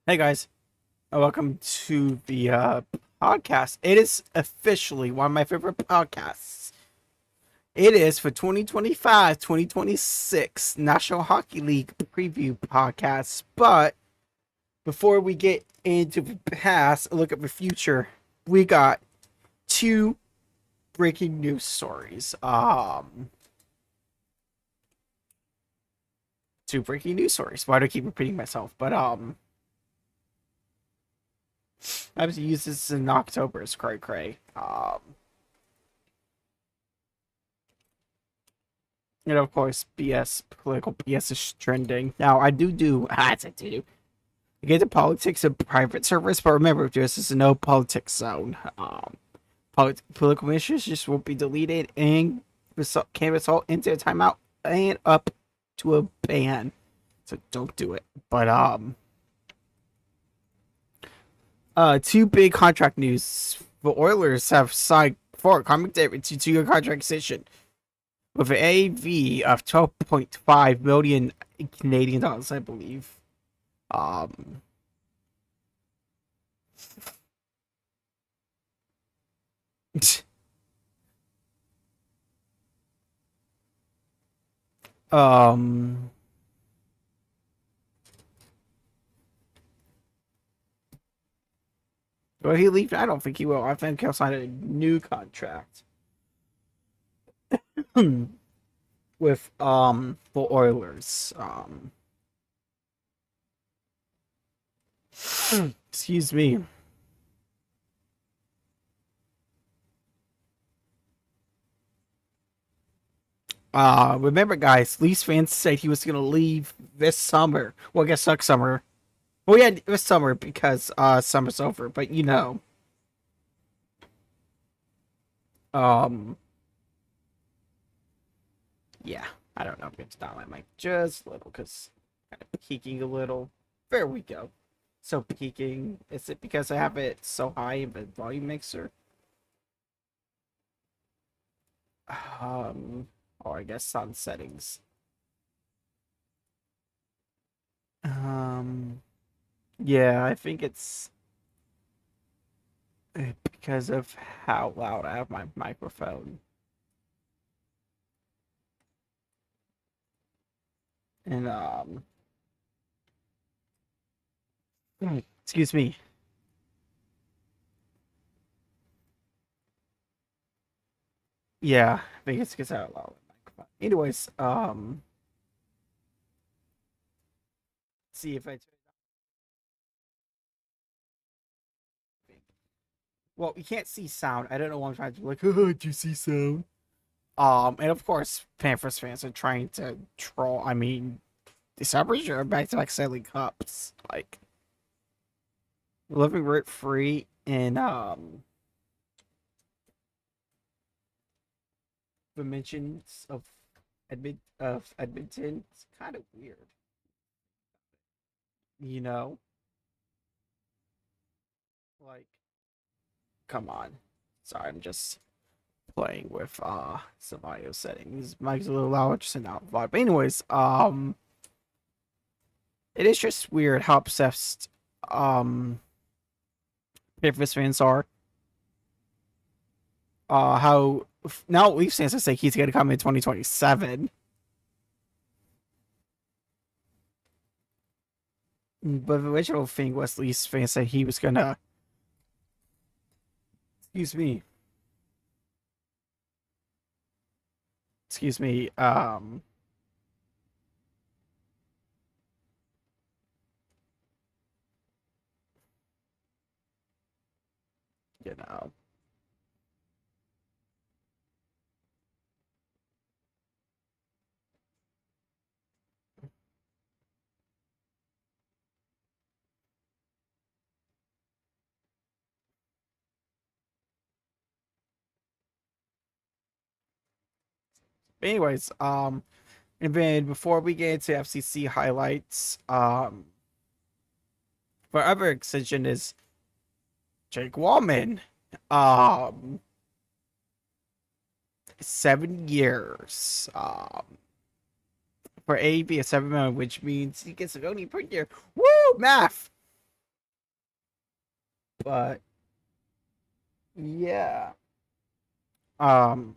Hey guys, and welcome to the podcast. It is officially one of my favorite podcasts. It is for 2025-2026 National Hockey League preview podcast. But before we get into the past, a look at the future, we got two breaking news stories. Two breaking news stories. Why do I keep repeating myself? But I was used this in October. It's cray cray. And of course, BS, political BS is trending. Now, I do, I said to do. I get the politics of private service, but remember, this is a no politics zone. Political issues just won't be deleted and can result into a timeout and up to a ban. So don't do it. But, two big contract news. The Oilers have signed for Carmen David to 2-year contract extension with an AV of 12.5 million Canadian dollars, I believe. Um, um, will he leave? I don't think he will. I think he'll sign a new contract with the Oilers. Excuse me. Remember, guys, Leafs fans said he was gonna leave this summer. Well, I guess next summer. Well, yeah, this summer because summer's over. But um, yeah, I don't know. I'm gonna stop my mic just a little because kind of peaking a little. There we go. So peaking. Is it because I have it so high in the volume mixer? Or I guess on settings. Um, yeah, I think it's because of how loud I have my microphone. And excuse me. Yeah, I think it's because I have a loud microphone. Anyways, see if I. Well, you can't see sound. I don't know what I'm trying to do. Like, oh, do you see sound? And of course, Panthers fans are trying to troll. I mean, the Sabres are back to back Stanley Cups. Like, living rent free in the mentions of Edmonton. It's kind of weird, you know. Like, come on. Sorry, I'm just playing with some audio settings. Mike's a little loud, just an out vibe. But anyways, it is just weird how obsessed Panthers fans are. How now Leafs fans are saying he's gonna come in 2027. But the original thing was Leafs fans said he was gonna, excuse me, excuse me, you know. But anyways, and then before we get into FCC highlights, for other extension is Jake Wallman. Um, 7 years. For AB a 7 million, which means he gets a only per year. Woo, math. But yeah. Um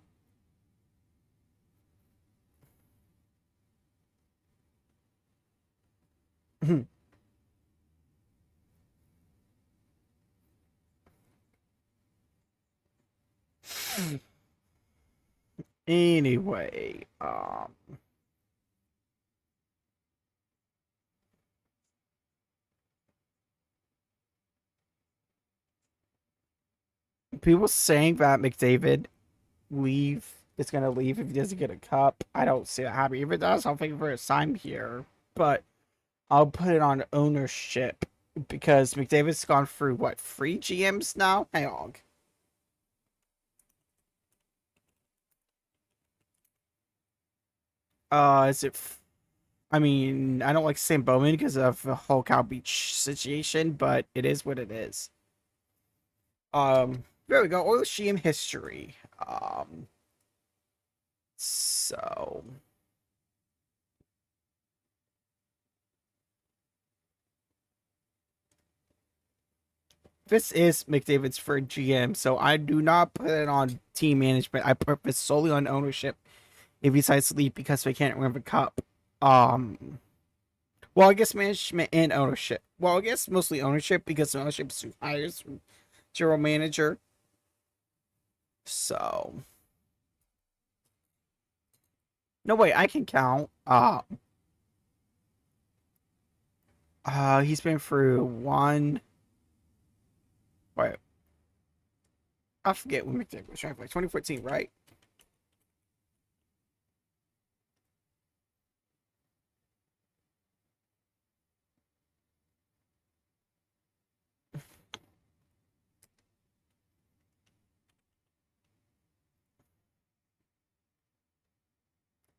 anyway, people saying that McDavid leave is gonna leave if he doesn't get a cup. I don't see that happening. If it does, I'll think for a sign here. But I'll put it on ownership because McDavid's gone through what, 3 GMs now? Hang on. Is it? I mean, I don't like saying Bowman because of the whole Cow Beach situation, but it is what it is. There we go. Oil GM history. So this is McDavid's for GM, so I do not put it on team management. I put this solely on ownership if he decides to leave because they can't win the cup. Um, well, I guess management and ownership. Well, I guess mostly ownership because ownership hires general manager. So no way, I can count. He's been through one. Wait, I forget when McDavid was trying to play. 2014, right?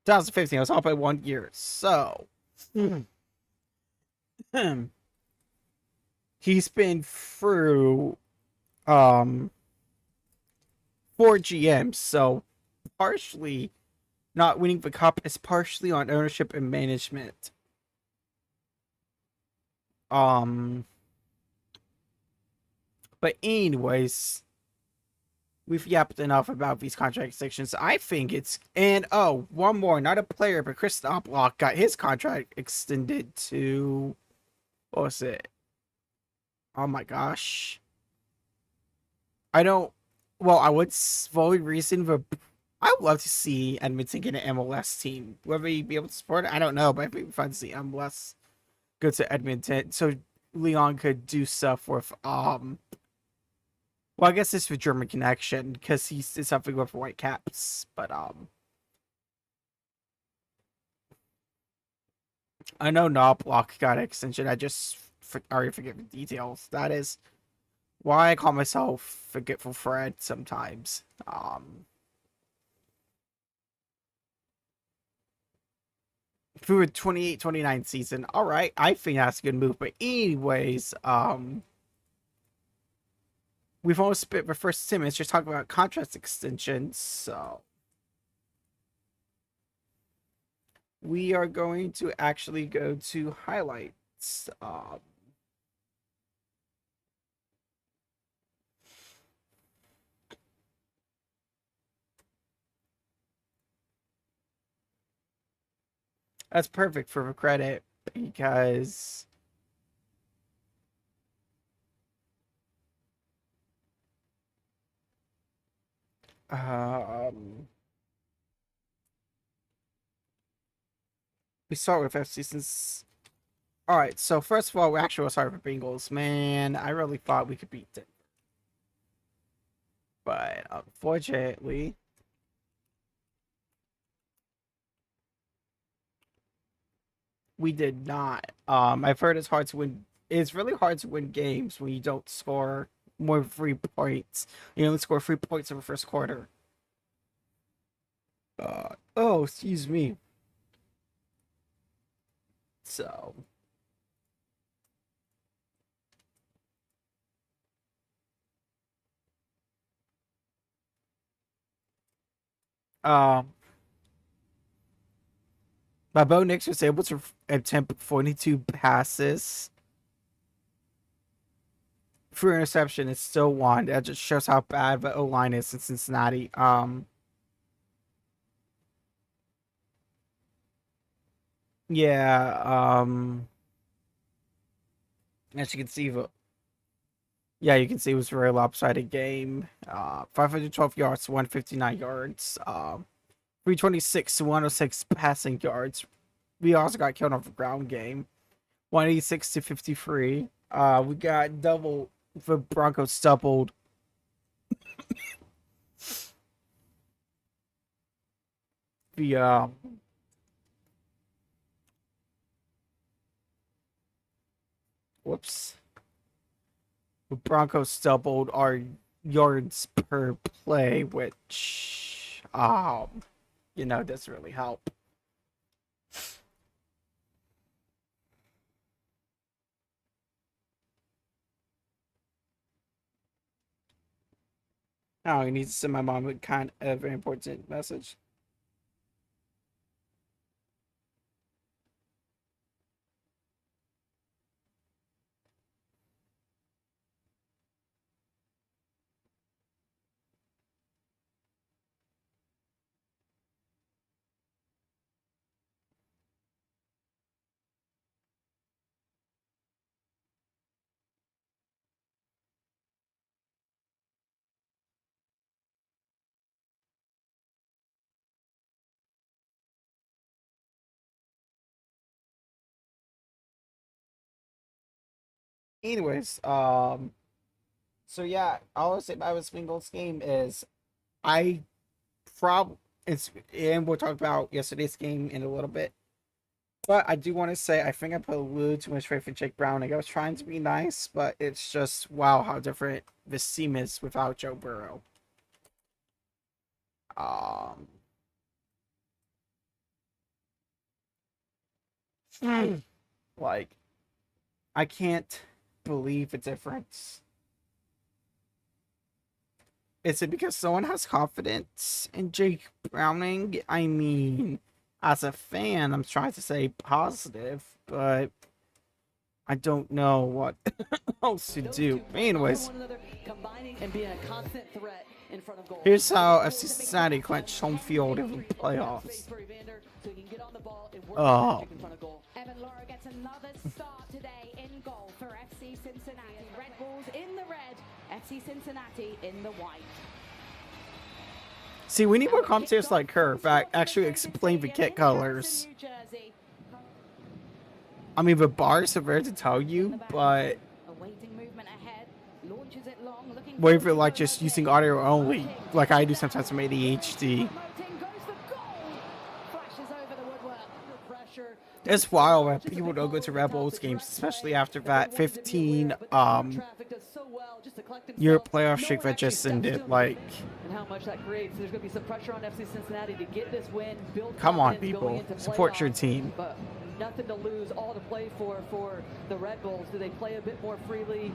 2015. I was off by 1 year. So he's been through um 4 GMs. So partially not winning the cup is partially on ownership and management. Um, but anyways, we've yapped enough about these contract extensions. I think it's and oh, one more, not a player, but Chris Stoplock got his contract extended to what was it? Oh my gosh. I don't well, I would fully reason for I would love to see Edmonton get an MLS team. Whether he'd be able to support it, I don't know, but it'd be fun to see MLS go to Edmonton. So Leon could do stuff with well, I guess it's the German connection because he's did something with White Caps, but I know Knobloch got an extension. I just already forget the details. That is why I call myself Forgetful Fred sometimes. Through a 28-29 season. All right, I think that's a good move. But anyways, we've almost spent the first 10 minutes just talking about contract extensions. So we are going to actually go to highlights. That's perfect for the credit because um we start with FC since. All right, so first of all, we actually will start with Bengals. Man, I really thought we could beat it, but unfortunately, we did not. I've heard it's hard to win. It's really hard to win games when you don't score more than 3 points. You only score 3 points in the first quarter. Oh, excuse me. So, um, my Bo Nix was able to attempt 42 passes. for interception, it's still won. That just shows how bad the O line is in Cincinnati. Yeah. As you can see, yeah, you can see it was a very lopsided game. 512 yards, 159 yards. 326 to 106 passing yards. We also got killed off the ground game. 186 to 53. We got double. The Broncos doubled. The whoops. The Broncos doubled our yards per play, which doesn't really help. Oh, I need to send my mom a kind of very important message. Anyways, so yeah, all I'll say about this Bengals game is I prob it's and we'll talk about yesterday's game in a little bit. But I do want to say I think I put a little too much faith in Jake Browning. I was trying to be nice, but it's just wow how different this team is without Joe Burrow. Um, like I can't believe the difference. Is it because someone has confidence in Jake Browning? I mean, as a fan, I'm trying to say positive, but I don't know what else to do. Anyways, here's how FC Cincinnati clinched home field in the playoffs. Oh. Evan Laura gets another start today in goal for FC Cincinnati. Red Bulls in the red, FC Cincinnati in the white. See, we need more commentators like her that actually explain the kit colors. I mean, the bars are there to tell you, but what if you're like just using audio only, like I do sometimes with ADHD? It's wild when people don't go to Red Bulls games, especially after that 15 year playoff streak that just ended. Like, and how much that creates. There's going to be some pressure on FC Cincinnati to get this win. Come on, people, support your team. But nothing to lose, all to play for the Red Bulls. Do they play a bit more freely?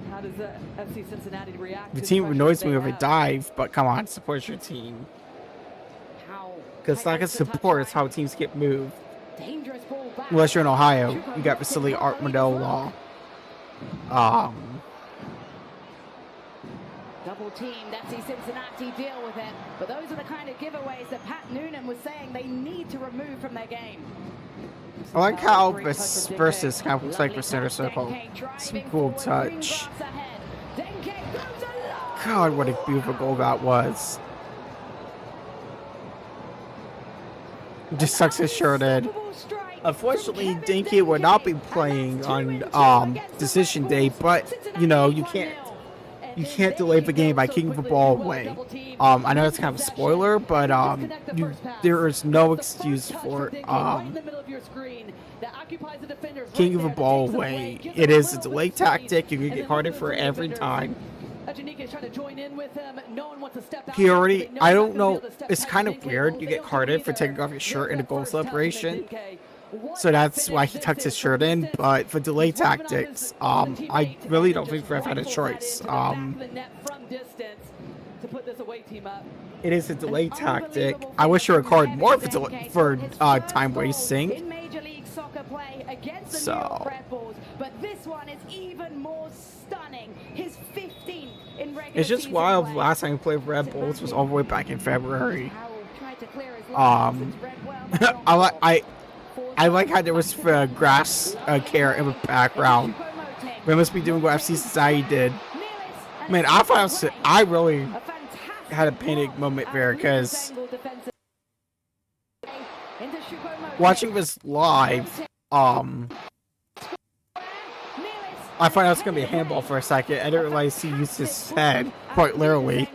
How does FC Cincinnati react? The team annoys me with a dive, but come on, support your team. Because like a support is how teams get moved. Unless you're in Ohio, you got the silly Art Modell law. Double team, that's the Cincinnati deal with it. But those are the kind of giveaways that Pat Noonan was saying they need to remove from their game. I like how this versus kind of looks like the center circle. Some cool touch. God, what a beautiful goal that was. Just sucks his shirt in. Unfortunately, Dinky will not be playing on decision day, but you know you can't delay the game by kicking the ball away. I know it's kind of a spoiler, but there is no excuse for kicking the ball away. It is a delay tactic. You can get carded for it every time. He already, I don't know, it's kind of weird. You get carded for taking off your shirt in a goal celebration. So that's why he tucked his shirt in. But for delay tactics, I really don't think Ref had a choice. It is a delay tactic. I wish you were carded more for time wasting. soccer play against the New York Red Bulls, but this one is even more stunning. His 15th in regular It's just season wild. play. Last time we played Red Bulls was all the way back in February. Tried to clear his lines. It's read well, but not I like how there was grass care in the background. We must be doing what FC Society did. Man, I really had a panic moment there because watching this live, I thought it was gonna be a handball for a second. I didn't realize he used his head quite literally.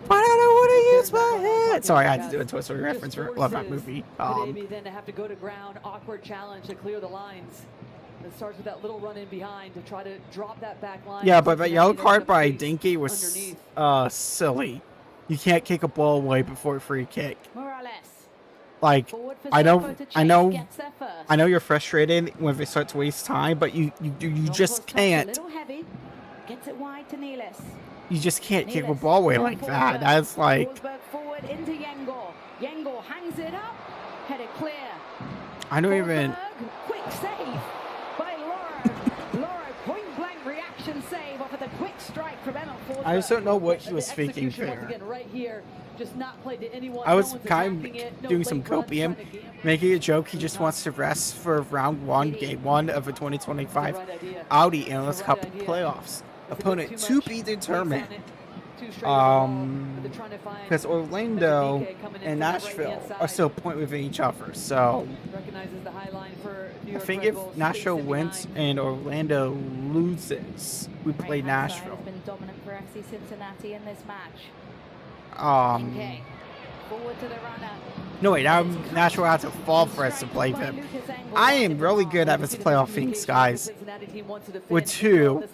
But I don't want to use my head. Sorry, I had to do a Toy Story reference for love that movie. Then to have to go to ground, awkward challenge to clear the lines. It starts with that little run in behind to try to drop that back line. Yeah, but that yellow card by Dinky was silly. You can't kick a ball away before a free kick. Like, I know you're frustrated when they start to waste time, but you just can't. You just can't kick a ball away like that. That's like. Forward into Yengor. Yengor hangs it up. Headed clear. I don't even. Quick save by Loro. Loro point blank reaction save off of the quick strike from Emil Forsberg. I just don't know what he was thinking there. Right here, just not played to anyone. I was kind of doing some copium, making a joke. He just wants to rest for round one, game one of the 2025 Audi Analyst Cup playoffs. Opponent to be determined. Because Orlando and Nashville are still a point within each other. So I think if Nashville wins and Orlando loses, we play Nashville. Has been dominant for FC Cincinnati in this match. Forward to the runner. No, wait, now Nashville has to fall for us to play them. I am really good at this playoff things, guys. With two.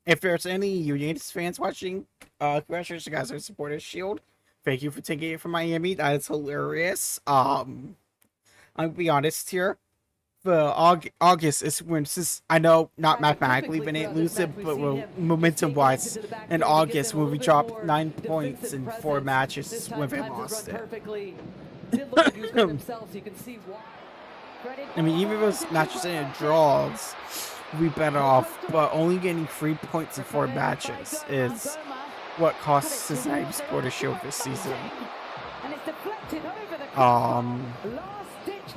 If there's any Unitas fans watching, congratulations, guys, on supporters Shield. Thank you for taking it from Miami. That is hilarious. I'll be honest here. The August is when, since I know not mathematically been elusive, but momentum wise, in August when we dropped 9 points in 4 matches when they lost it. I mean, even those matches in draws, we better off, but only getting 3 points in 4 matches is what costs Cincinnati Sport a Shield this season.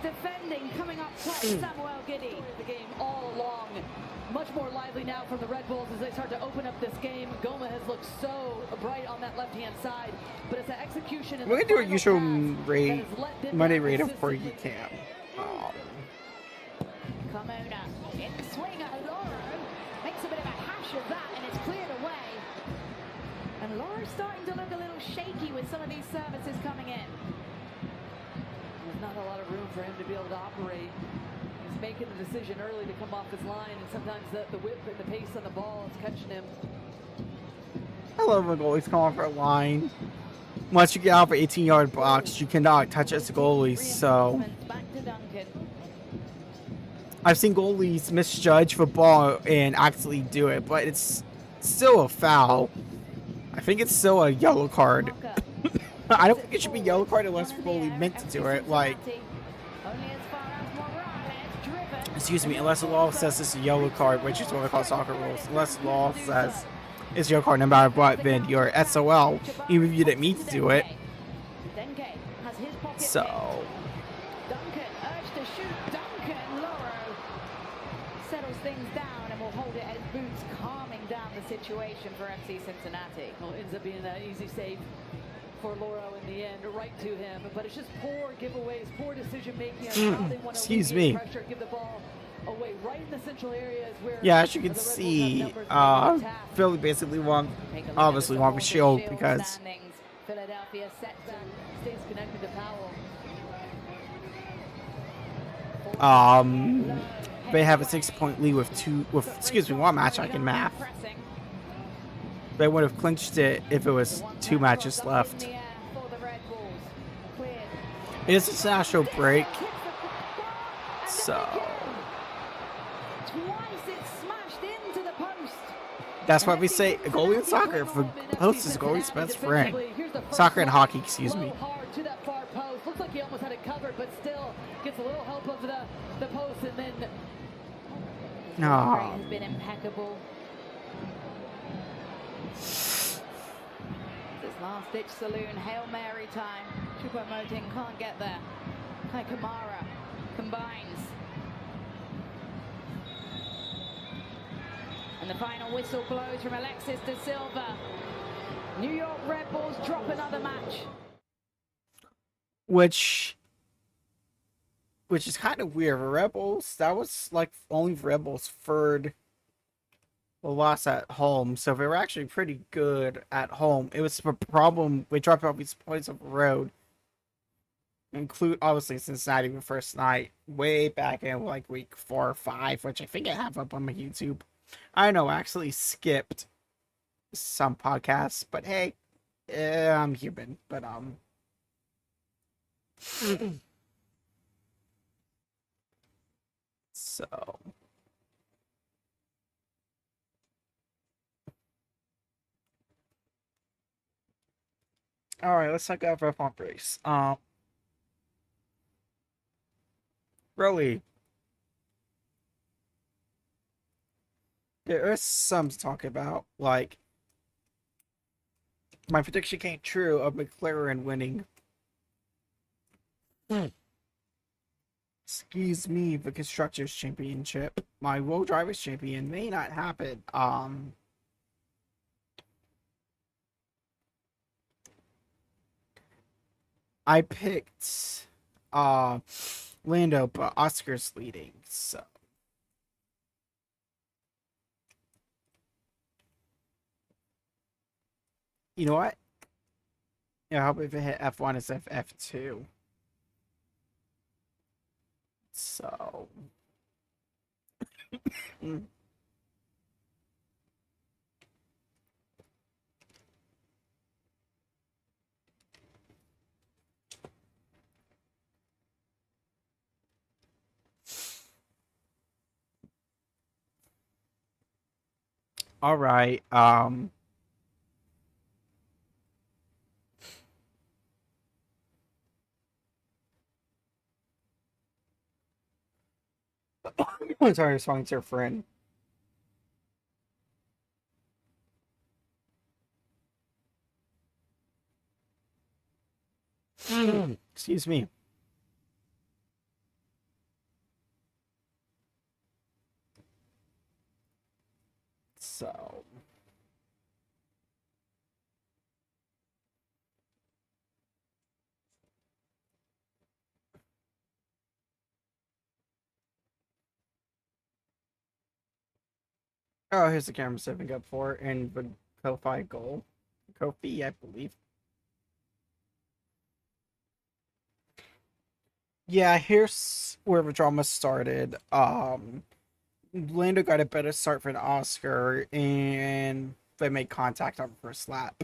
Defending coming up top, Samuel Giddy. The game all along, much more lively now from the Red Bulls as they start to open up this game. Goma has looked so bright on that left-hand side, but it's the execution. We're gonna do a usual Monday rate of where you can. Carmona in the swing at Loro, makes a bit of a hash of that, and it's cleared away. And Loro's starting to look a little shaky with some of these services coming in. There's not a lot of room for him to be able to operate. He's making the decision early to come off his line, and sometimes the whip and the pace on the ball is catching him. I love when goalies come off our line. Once you get out of an 18-yard box, you cannot touch us goalies, so. I've seen goalies misjudge the ball and actually do it, but it's still a foul. I think it's still a yellow card. I don't think it should be yellow card unless the goalie meant to do it. Like, excuse me, unless the law says it's a yellow card, which is what they call soccer rules. Unless the law says it's yellow card no matter what, then you're SOL, even if you didn't mean to do it. So. Duncan urged to shoot. Duncan, Loro settles things down and will hold it as boots, calming down the situation for FC Cincinnati. Well, it ends up being an easy save for Loro in the end, right to him. But it's just poor giveaways, poor decision making. Excuse me. Pressure, give the ball away right in the central areas where. Yeah, as you can see, Philly basically won, obviously won the Shield because. Philadelphia setback stays connected to Powell. They have a 6-point lead with one match. I can math. They would have clinched it if it was 2 matches left. It is a international break, so that's why we say a goalie in soccer. If a post is a goalie's best friend. Soccer and hockey, excuse me. like he almost had it covered, but still gets a little help of the post, and then His work rate has been impeccable. This last-ditch saloon Hail Mary time. Choupo-Moting can't get there. Kai Kamara combines. And the final whistle blows from Alexis de Silva. New York Red Bulls drop another match. Which is kind of weird. Red Bulls, that was like only Red Bulls' third loss at home, so they were actually pretty good at home. It was a problem. We dropped all these points on the road, include obviously Cincinnati the first night, way back in like week 4 or 5, which I think I have up on my YouTube. I know I actually skipped some podcasts, but hey, I'm human. But so all right, let's talk about pump race. Really, there is some to talk about. Like my prediction came true of McLaren winning. Excuse me, the constructors championship. My world drivers champion may not happen. I picked Lando, but Oscar's leading, so you know what? Yeah, I hope if it hit F1 instead of F2. So all right. I'm sorry, responding to your friend. Excuse me. So oh, here's the camera setting up for and the Ko-Fi goal. Kofi, I believe. Yeah, here's where the drama started. Lando got a better start for an Oscar, and they made contact on the first lap.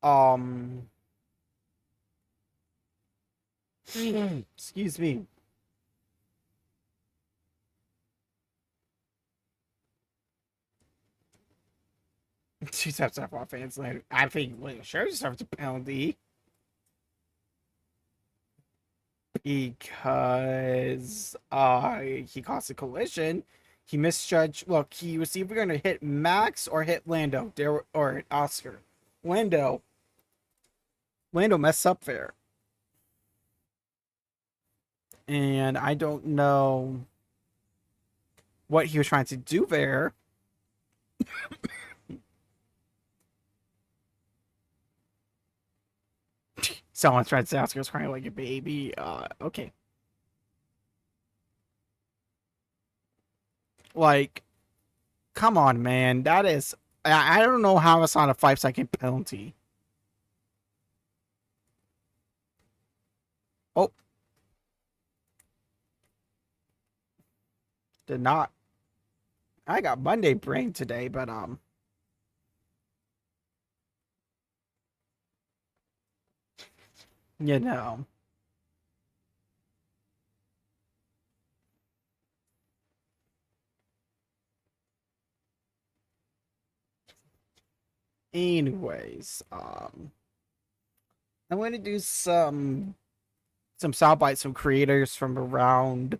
Um, excuse me. She's have to have off fans later. I think Lando sure deserves a penalty because he caused a collision. He misjudged. Look, he was either going to hit Max or hit Lando there or Oscar. Lando messed up there, and I don't know what he was trying to do there. Someone's trying to say Oscar's crying like a baby. Okay. Like, come on, man. That is. I don't know how it's not a 5-second penalty. Oh. Did not. I got Monday brain today, but you know. Anyways, I'm going to do some some sound bites from creators from around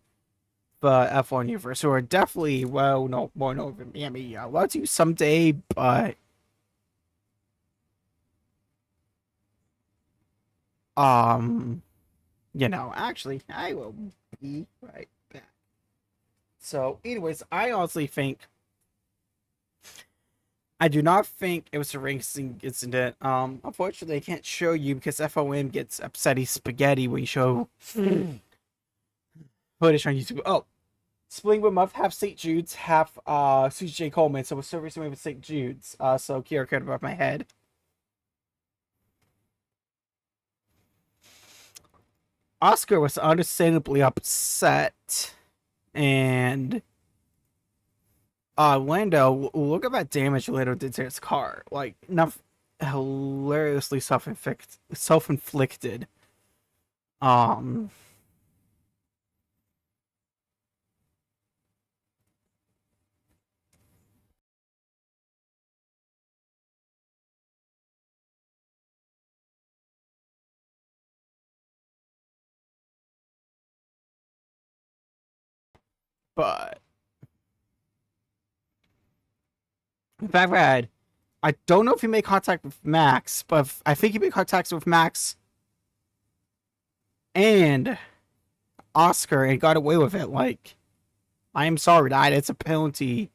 the F1 universe who are definitely more known than me. I mean, I'd love to someday, but um, actually, I will be right back. So, anyways, I do not think it was a racing incident. Unfortunately, I can't show you because FOM gets upsetty spaghetti when you show footage on YouTube. Oh, splitting with month, half St. Jude's, half CJ Coleman. So we're still racing with St. Jude's. So QR code above my head. Oscar was understandably upset, and Lando, look at that damage Lando did to his car. Like, not hilariously self-inflicted. Um, but in fact that I don't know if he made contact with Max, but I think he made contact with Max and Oscar and got away with it. Like, I am sorry, that it's a penalty.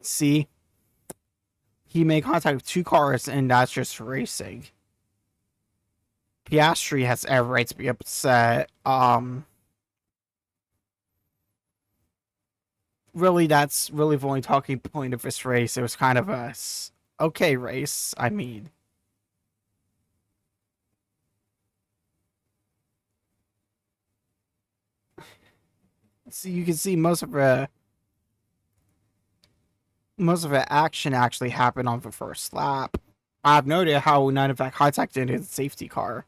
See, he made contact with two cars, and that's just racing. Piastri has every right to be upset. Really, that's really the only talking point of this race. It was kind of a okay race. I mean, so you can see most of the action actually happened on the first lap. I have no idea how none of that contact into the safety car.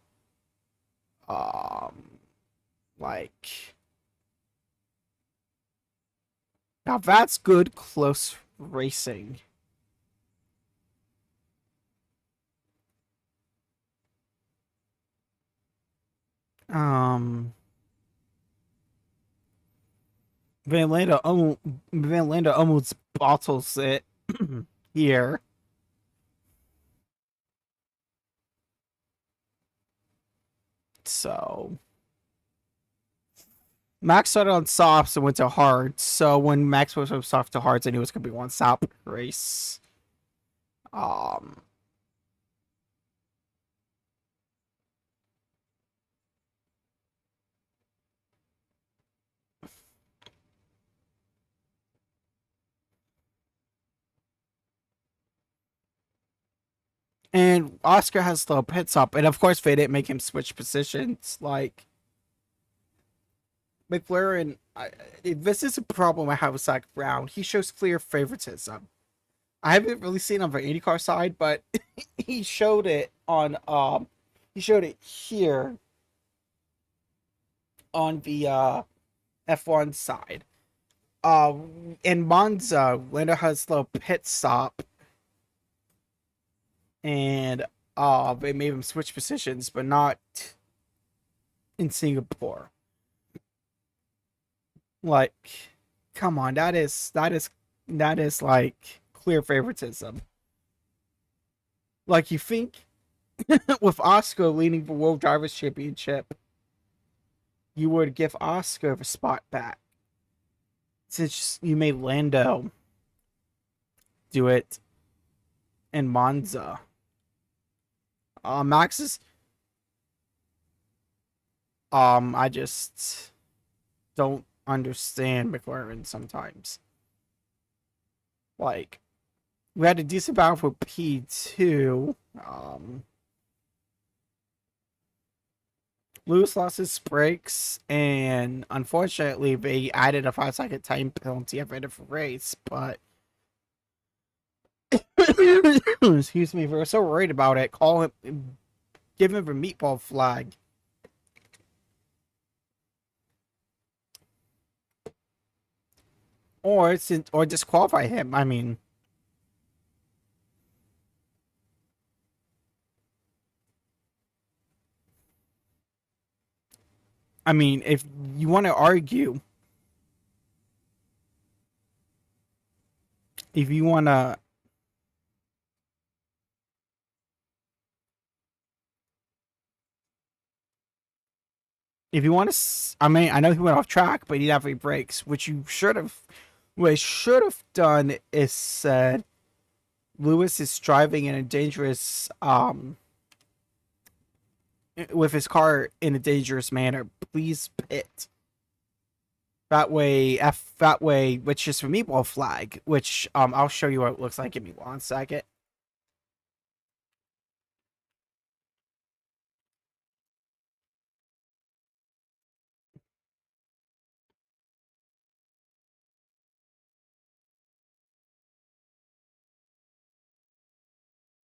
Like, now that's good close racing. Um, Van Landa almost bottles it here. So Max started on softs and went to hards. So when Max was from soft to hards, I knew it was gonna be one stop race. Um, and Oscar has the pit stop, and of course they didn't make him switch positions. Like, McLaren, this is a problem I have with Zach Brown. He shows clear favoritism. I haven't really seen on the IndyCar side, but he showed it on he showed it here on the F1 side. In Monza, Lando has the pit stop, and they made him switch positions, but not in Singapore. Like, come on, that is like clear favoritism. Like, you think with Oscar leading the World Drivers' Championship, you would give Oscar the spot back, since you made Lando do it in Monza. Max is I just don't understand McLaren sometimes. Like, we had a decent battle for P2. Lewis lost his brakes, and unfortunately, they added a 5-second time penalty at the end of the race. But excuse me, we were so worried about it. Give him a meatball flag. Or disqualify him. I mean, I mean, if you want to argue, if you want to, I mean, I know he went off track, but he didn't have any brakes, which you should have. What he should have done is said, Lewis is driving in a dangerous, with his car in a dangerous manner. Please pit. That way, which is for meatball flag, which I'll show you what it looks like. Give me 1 second.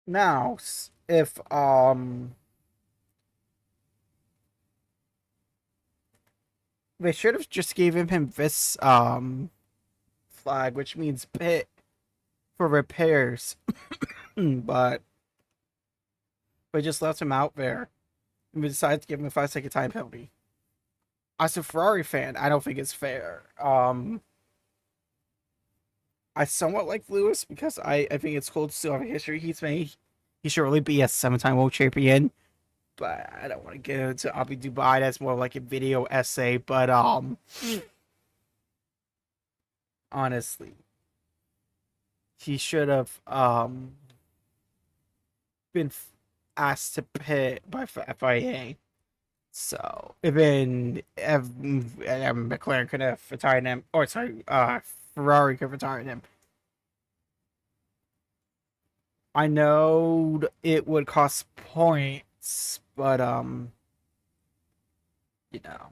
Now, if they should have just gave him this flag, which means pit for repairs, but they just left him out there and we decided to give him a 5-second time penalty. As a Ferrari fan, I don't think it's fair. I somewhat like Lewis because I think it's cool to still have a history he's made. He should really be a 7-time world champion, but I don't want to get into Abu Dubai. That's more like a video essay. But honestly, he should have been asked to pit by FIA. So even if McLaren could have retired him, or sorry, Ferrari could have retired him. I know it would cost points, but you know.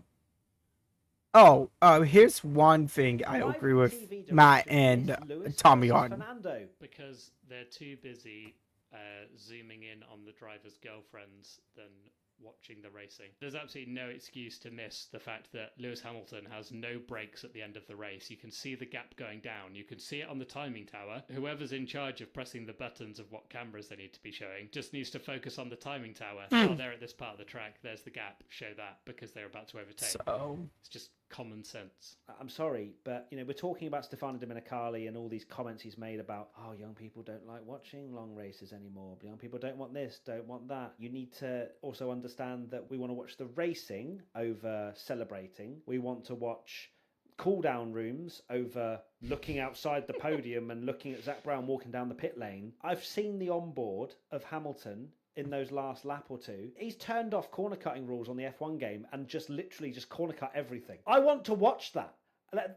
Oh, here's one thing I agree with Matt and Tommy on. Because they're too busy zooming in on the drivers' girlfriends than watching the racing. There's absolutely no excuse to miss the fact that Lewis Hamilton has no brakes at the end of the race. You can see the gap going down. You can see it on the timing tower. Whoever's in charge of pressing the buttons of what cameras they need to be showing just needs to focus on the timing tower. Oh, they're at this part of the track. There's the gap. Show that because they're about to overtake. So it's just common sense. I'm sorry, but you know, we're talking about Stefano Domenicali and all these comments he's made about, oh, young people don't like watching long races anymore. Young people don't want this, don't want that. You need to also understand that we want to watch the racing over celebrating. We want to watch cool down rooms over looking outside the podium and looking at Zach Brown walking down the pit lane. I've seen the onboard of Hamilton in those last lap or two. He's turned off corner cutting rules on the F1 game and just literally just corner cut everything. I want to watch that.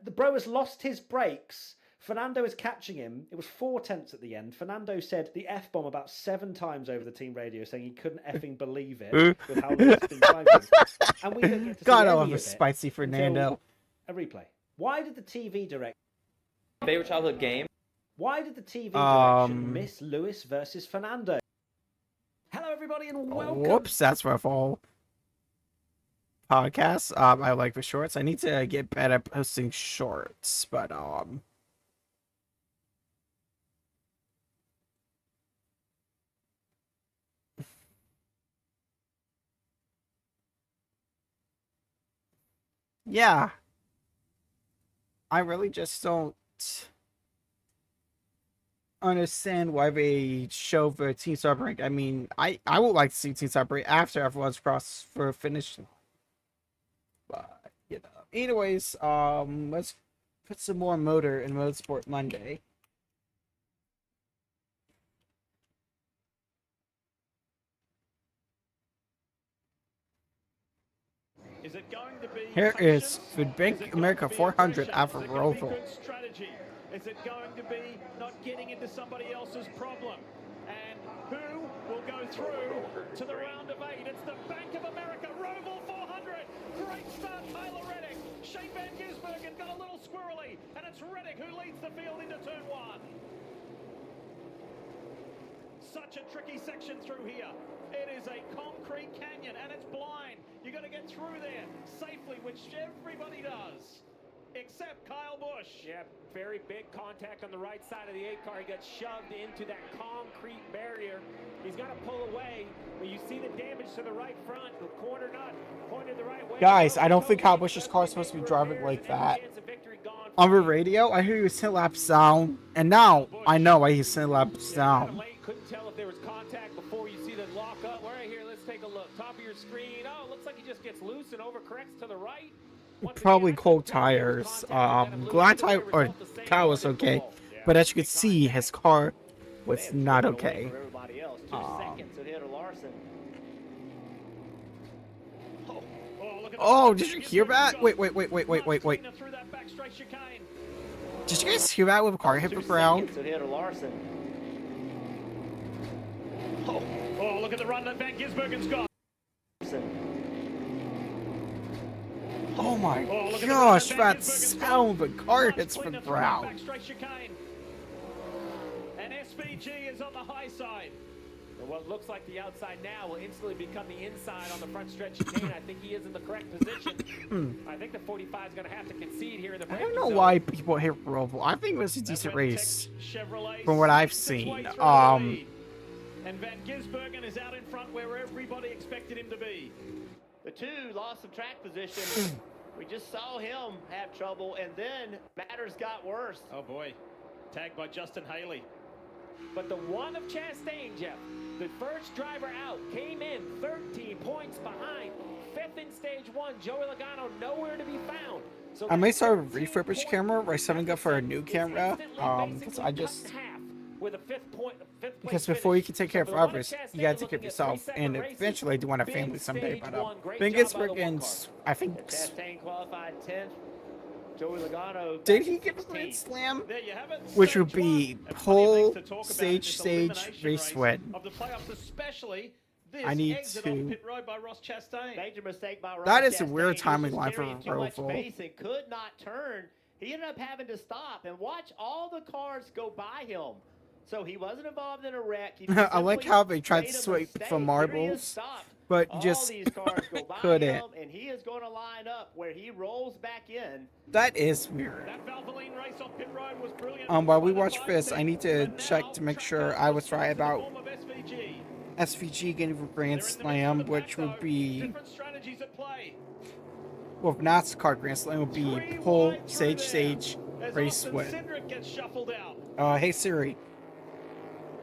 The bro has lost his brakes. Fernando is catching him. It was 4 tenths at the end. Fernando said the F-bomb about 7 times over the team radio, saying he couldn't effing believe it with how long it's been driving. And we don't get to God, see I any love a of spicy Fernando. A replay. Why did the TV direct... Favorite childhood game? Why did the TV direction miss Lewis versus Fernando? Hello, everybody, and welcome. Whoops, that's rough. All podcasts. I like the shorts. I need to get better at posting shorts, but yeah, I really just don't understand why they show the team start break. I mean, I would like to see team start break after everyone's crossed for a finish. But you know, anyways, let's put some more motor in Motorsport Monday. Is it going to be Here is patience? the Bank America 400 Alpha Roval. Is it going to be not getting into somebody else's problem? And who will go through to the round of 8? It's the Bank of America Roval 400. Great start, Tyler Reddick. Shane Van Gisbergen got a little squirrely, and it's Reddick who leads the field into turn 1. Such a tricky section through here. It is a concrete canyon, and it's blind. You've got to get through there safely, which everybody does. except Kyle Busch. Yeah, very big contact on the right side of the 8 car. He got shoved into that concrete barrier. He's got to pull away, but you see the damage to the right front, the corner nut pointed the right way. Guys, I don't think Kyle Busch's car is supposed to be driving like that. On the radio, I hear he was 10 laps down, and now I know why he's 10 laps down. Couldn't tell if there was contact before you see the lock up. Right here, let's take a look. Top of your screen. Oh, it looks like he just gets loose and overcorrects to the right. Probably cold tires. Glad tire or Kyle was okay, but as you can see, his car was not okay. Oh, did you hear that? Wait. Did you guys hear that with a car hit the ground? Oh, look at the run that Van Gisbergen's got. Oh my gosh, that sound the car hits the ground. And SVG is on the high side. And what looks like the outside now will instantly become the inside on the front stretch chicane. I think he is in the correct position. I think the 45 is going to have to concede here in the I don't know why people hate Roval. I think it was a decent race from what I've seen. And Van Gisbergen is out in front where everybody expected him to be. The 2 lost some track position. We just saw him have trouble, and then matters got worse. Oh boy, tagged by Justin Haley. But the one of Chastain, Jeff, the first driver out, came in 13 points behind. 5th in stage 1, Joey Logano nowhere to be found. So I may start a refurbished camera, or something up for a new camera. Because I just because before you can take care of others, you gotta take care of yourself. And eventually, I do want a family someday. But Ben Gisbergen's, I think. Chastain qualified 10th. Joey Logano. Did he get a Grand Slam? There you have it. Which would be pole, stage, race win. Of the playoffs, especially this I need exit off to. pit road by Ross Chastain. Major mistake by Ross That is a Chastain. weird He timing was line for carrying too much Roval. space and could not turn. He ended up having to stop and watch all the cars go by him. So he wasn't involved in a wreck. He I like simply how they tried to made a sweep mistake. for Here he is marbles, stopped. but All just these cars go by couldn't. him, and he is going to line up where he rolls back in. That is weird. That Valvoline race off pit road was brilliant. While we watch this, I need to check to make sure I was right about Form of SVG. SVG getting the Grand Slam, which would be, Different strategies at play. well, if NASCAR Grand Slam would be pole, stage, As race Austin win. Cindric gets shuffled out. Hey Siri.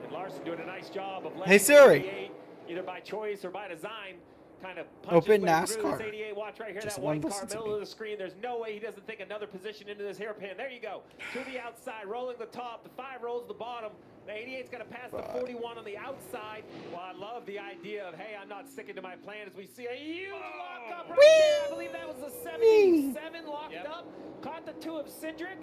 And Larson doing a nice job of Hey Siri. either by choice or by design, kind of Open punches way through NASCAR. this 88. Watch right here, Just that one white car, listen to middle me. of the screen. There's no way he doesn't think another position into this hairpin. There you go. To the outside, rolling the top. The 5 rolls the bottom. The 88's going to pass the 41 on the outside. Well, I love the idea of, hey, I'm not sticking to my plan as we see a huge lockup right there. I believe that was the 77 locked up. Caught the 2 of Cindric.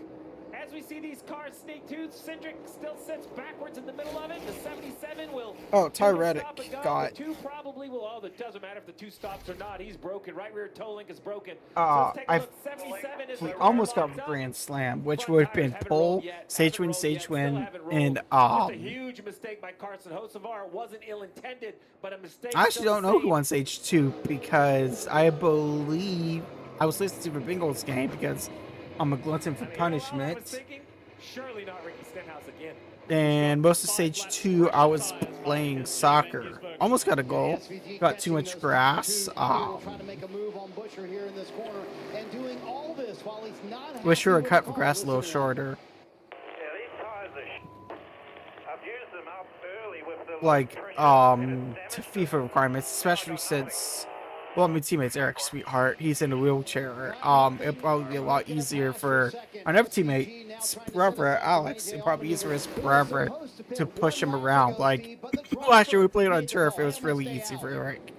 As we see these cars sneak too, Cindric still sits backwards in the middle of it. The 77 will. Oh, Ty do a Reddick stop and go. got. The 2 probably will. Oh, it doesn't matter if the 2 stops or not. He's broken. Right rear toe link is broken. So let's take a look. 77 is He the almost rear got the locked up. Grand Slam, which Front would have tires been haven't pole, rolled yet, stage haven't win, rolled stage yet, still win, haven't rolled. and Just a huge mistake by Carson Hocevar. It wasn't ill-intended, but a mistake. I actually still don't know who saved. won stage 2 because I believe I was listening to the Bengals game because I'm a glutton for And you know what I was punishment. thinking? Surely not Ricky Stenhouse again. And most of stage 2, I was playing soccer. Almost got a goal. Got too much grass. Wish we were cut the grass a little shorter. Like, to FIFA requirements, especially since, well, my teammate's Eric Sweetheart. He's in a wheelchair. It'll probably be a lot easier for another teammate's brother, Alex. It'd probably be easier for his brother to push him around. Like, last year we played on turf, it was really easy for Eric.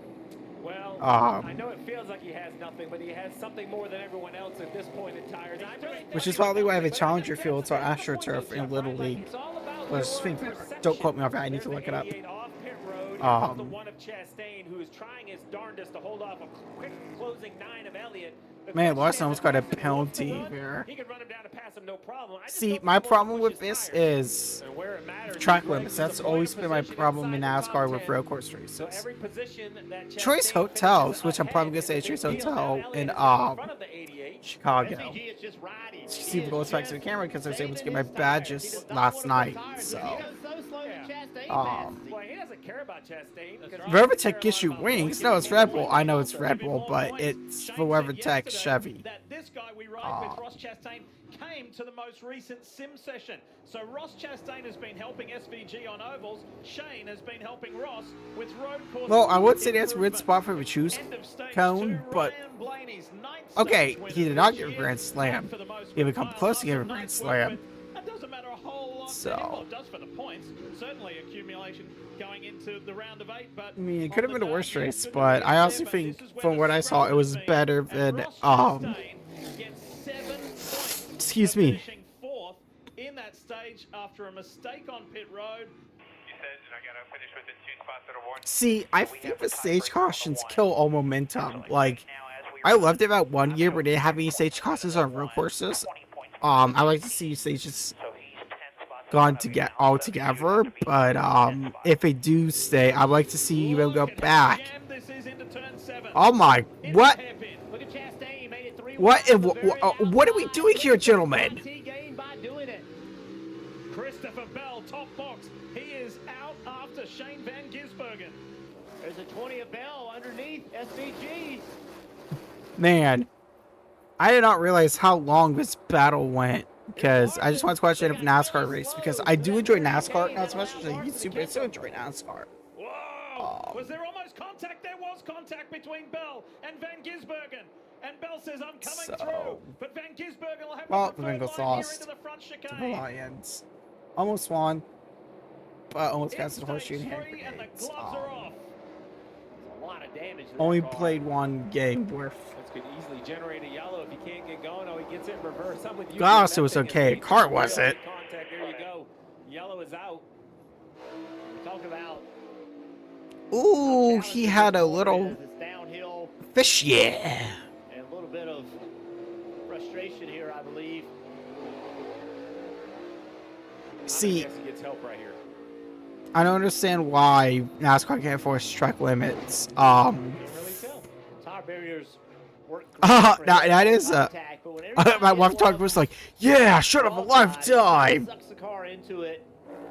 Well, Um, I know it feels like he has nothing, but he has something more than everyone else at this point in tires. Which is probably why I have a challenger field to AstroTurf in Little League. Well, don't quote me on that, I need to look it up. The one of Chastain, who is trying his darndest to hold off a quick closing 9 of Elliott. Man, Larson almost got a penalty there. He could run him down to pass him, no problem. I just See, don't my think Morton problem with pushes this tires. is And where it matters, track he limits. breaks That's the point always of been my position problem in inside the top NASCAR with 10. road course So races. every position that Choice Chastain Hotels, finishes which I'm probably gonna say ahead, Choice they feel Hotel, that Elliott and is in front of the 88. Chicago. SVG is just riding. See He the goal is back to the just camera because I was able to get saving my his tires. He badges does not last want to night. put tires So, in. He goes so slow that Chastain um, passes Well, he doesn't care about Chastain. That's because right. he doesn't Revertech care issue about wings. points. No, it's Red Bull. I know it's Give Red him Bull, more but points. it's Shane for said Revertech yesterday Chevy. That this guy we ride with, Ross Chastain, came to the most recent sim session. So Ross Chastain has been helping SVG on ovals. Shane has been helping Ross with road course. Well, I would say that's a weird improvements. spot for the choose End of stage cone, 2, but Ryan Blaney's ninth okay, stage he winner did not this get a year. Grand Slam. Not for the most He would come with close to Kyle getting a Larson, Grand ninth work Slam. with. That doesn't matter a whole lot So- to him. Well, it does for the points. Certainly accumulation going into the round of 8. But I mean, it on could have the been a day, worse yeah, race, good but to I be also there, but think this is where from the what I saw, it was scrap has better been. than Ross Chastain gets 7 points excuse for me. finishing 4th in that stage after a mistake on pit road. See, I think the stage cautions kill all momentum. Like, I loved it about 1 year where they didn't have any stage cautions on road courses. I like to see stages gone to get all together, but if they do stay, I'd like to see them go Look at how back. jammed this is into turn 7. Oh my, Into what? hairpin. Look at Chastain. He made it 3 What? wide on the very What are we outside. doing here, Look at the gentlemen? spots he gained by doing it. Christopher Bell, top box. He is out after Shane Van Gisbergen. There's a 20 of Bell underneath SVG. Man, I did not realize how long this battle went. Because I just wanted to watch a NASCAR race because I do enjoy NASCAR, not so much as YouTube, but I still enjoy NASCAR. Whoa! Was there almost contact? There was contact between Bell and Van Gisbergen. And Bell says, I'm coming through. But Van Gisbergen will have Well, the the preferred Bengals line here lost into the front to chicane. the Lions. Almost won, but almost got It's to the horseshoe and stage hand 3 and the grenades. gloves are off. A lot of damage. to that Only car. played one game worth. This could easily generate a yellow if he can't get going. Oh, he gets it in reverse. I'm with you. Gosh, That it was thing is okay. way Car too wasn't. real. Contact. There you go. Yellow is out. Talk about Ooh, he had a little it's downhill fish, yeah. and a little bit of frustration here, I believe. See, I guess he gets help right here. I don't understand why NASCAR can't enforce track limits. Can't really tell. Tire barriers work. That is, my wife talked was like, yeah, shut up a lifetime. Sucks the car into it.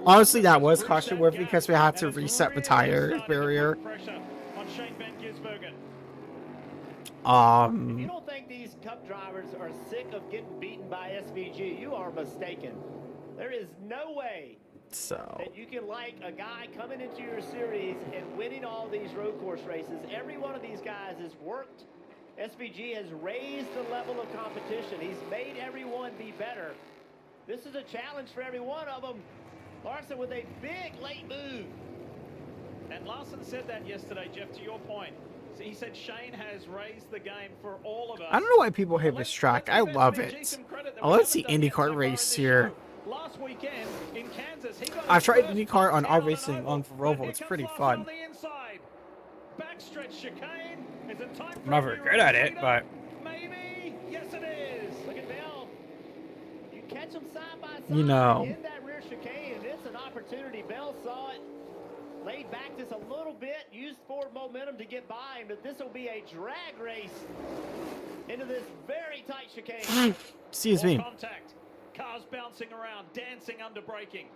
Honestly, that was caution worthy because we had to reset the tire barrier. Pressure on Shane Van Gisbergen. If you don't think these Cup drivers are sick of getting beaten by SVG, you are mistaken. There is no way So, that you can like a guy coming into your series and winning all these road course races. Every one of these guys has worked. SVG has raised the level of competition. He's made everyone be better. This is a challenge for every one of them. Larson with a big late move. And Larson said that yesterday, Jeff, to your point. So he said Shane has raised the game for all of us. I don't know why people hate this track. I love it. I love to see IndyCar race here. Last weekend in Kansas, he got I've tried his first IndyCar on points our out racing on but Roval. here It's comes pretty Larson fun. on the inside. Backstretch chicane. Is it time for I'm not a very new good at race it, leader? but Maybe. Yes, it is. Look at Bell. You catch them side by side You know. in that rear chicane, and it's an opportunity. Bell saw it, laid back just a little bit, used forward momentum to get by him, but this will be a drag race into this very tight chicane. excuse More me. contact. Cars bouncing around, dancing under braking.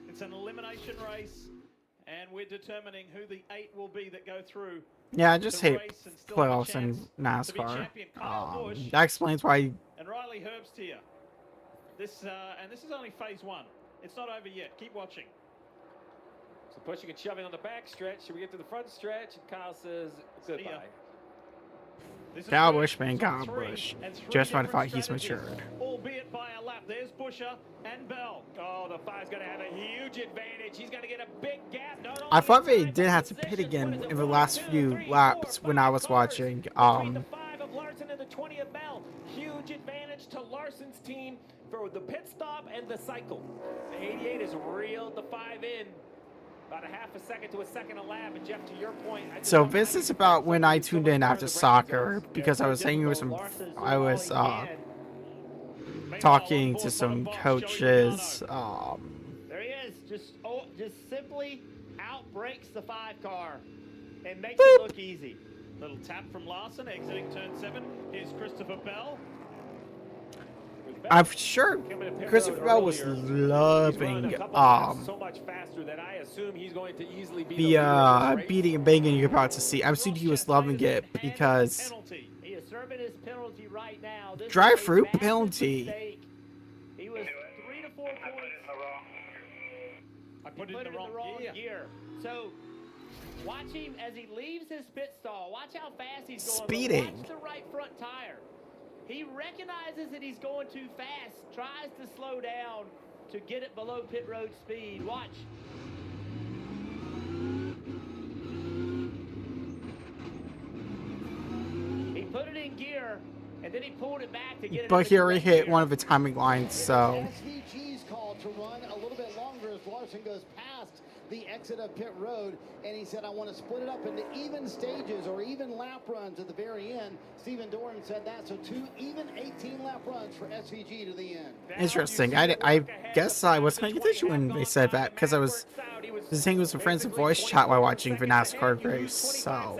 It's an elimination race, and we're determining who the 8 will be that go through. Yeah, I just the hate race and still have a playoffs in chance to be NASCAR. champion. Kyle Busch That explains why. and Riley Herbst here. This and this is only phase 1. It's not over yet. Keep watching. So pushing and shoving on the back stretch. Should we get to the front stretch? And Kyle says ya. goodbye. This is Kyle where Busch, man, it's Kyle three Busch. and three Just when I different thought he's strategies, matured. albeit by a lap. There's Buscher and Bell. Oh, the 5's going to have a huge advantage. He's going to get a big gap. Not I only thought in they time, did but have to pit position. again What is it, in the 1, last 2, few 3, laps 4, when I 5 was cars watching. between the 5 of Larson and the 20 of Bell. Huge advantage to Larson's team for the pit stop and the cycle. The 88 has reeled the 5 in. About a half a second to a second a lap. And Jeff, to your point, I just So don't this think is about when I he's so tuned much in part after of the soccer race. because I was hanging with some. Larson's I was doing all he can. Meanwhile, talking on to board some by the box, coaches. Joey There he is, just simply outbreaks the 5 car and makes it look easy. Little tap from Larson, exiting turn 7. Here's Christopher Bell. I'm sure Christopher Bell was He's running a loving couple laps so much faster that I assume he's going to easily be the leader of this race. beating and banging you're about to see. I'm assuming he was loving it because He is serving his penalty right now. This is a drive-through massive penalty. mistake. He was 3 to 4 points. I put He it in the wrong gear. So watch him as he leaves his pit stall. Watch how fast he's going. Speeding. Watch the right front tire. He recognizes that he's going too fast, tries to slow down to get it below pit road speed. Watch. He put it in gear, and then he pulled it back to get it. But into he already correct hit gear. one of the timing lines, so SVG's call to run a little bit longer as Larson goes past the exit of pit road, and he said, I want to split it up into even stages or even lap runs at the very end. Stephen Doran said that, so 2 even 18-lap runs for SVG to the end. interesting. I guess I was paying attention when they said that because I was listening with some friends in voice chat while watching the NASCAR race. So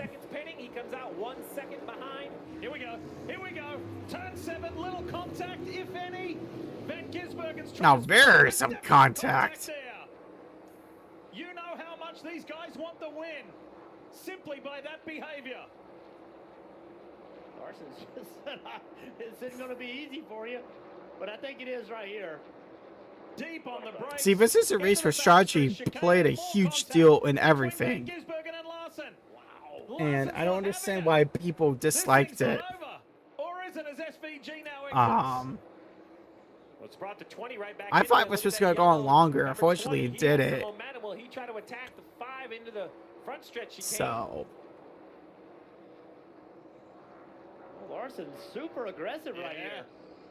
He comes out 1 second behind. Here we go. Here we go. Turn 7, little contact, if any. Van Gisbergen's now trying to there's split some up. contact. There. You know how much these guys want the win simply by that behavior. Larson's just said, this isn't going to be easy for you, but I think it is right here. Deep on the brakes. See, this is a race where strategy played a huge deal in everything, Gisbergen and Larson. Wow. and I don't understand why people disliked it. Or is it as SVG now exits? Well, it's brought to 20 right back. I into thought it. it was Look just at gonna that go on yellow. longer. Number Unfortunately, 20, it did he has it. some momentum. Will he try to attack the 5 into the front stretch? He So Larson's super aggressive right here.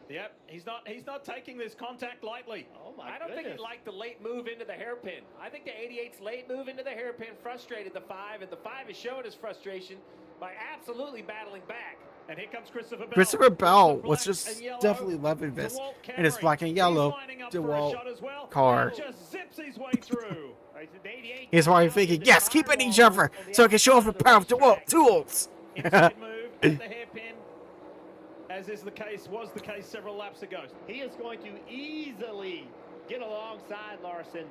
Yep, he's not taking this contact lightly. Oh my I don't think he liked the late move into the hairpin. I think the 88's late move into the hairpin frustrated the 5, and the 5 is showing his frustration by absolutely battling back. And here comes Christopher Bell. Christopher Bell Black was just and yellow. definitely loving this DeWalt in his Camry. black and yellow He's lining up for a DeWalt shot as well. car. He just zips his way through. He's probably thinking, yes, keep it each other so I can show off the power of DeWalt tools. Inside move at the hairpin, as was the case several laps ago. He is going to easily get alongside Larson.